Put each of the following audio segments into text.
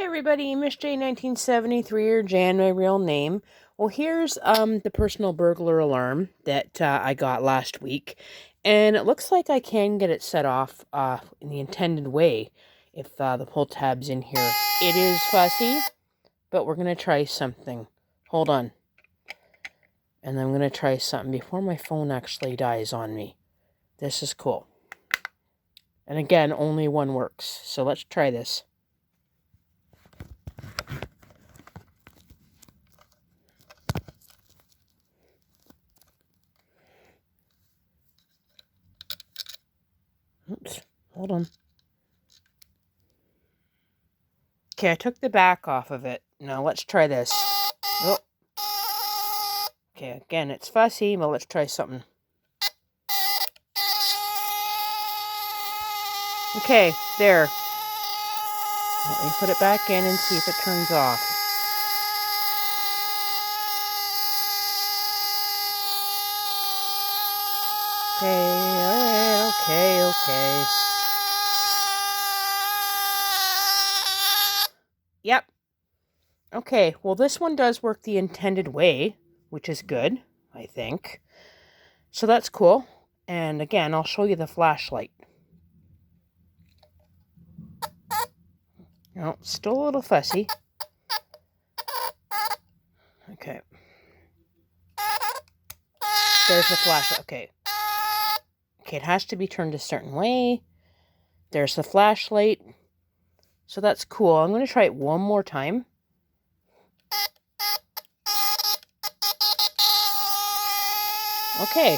everybody, Miss J 1973 or Jan, my real name. Well, here's the personal burglar alarm that I got last week, and it looks like I can get it set off in the intended way if the pull tab's in here. It is fussy, but we're gonna try something. Hold on, and I'm gonna try something before my phone actually dies on me. This is cool, and again, only one works. So let's try this. Oops, hold on. Okay, I took the back off of it. Now let's try this. Oh. Okay, again, it's fussy, but let's try something. Okay, there. Let me put it back in and see if it turns off. Okay, alright, okay. Yep. Okay, well this one does work the intended way, which is good, I think. So that's cool. And again, I'll show you the flashlight. No, still a little fussy. Okay. There's the flashlight. Okay. Okay, it has to be turned a certain way. There's the flashlight. So that's cool. I'm going to try it one more time. Okay.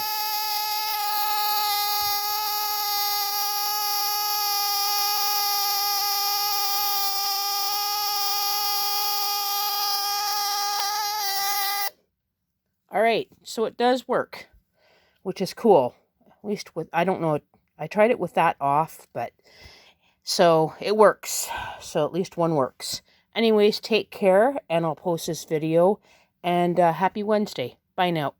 All right, so it does work, which is cool. At least with, I don't know, I tried it with that off, but so it works. So at least one works. Anyways, take care, and I'll post this video, and happy Wednesday. Bye now.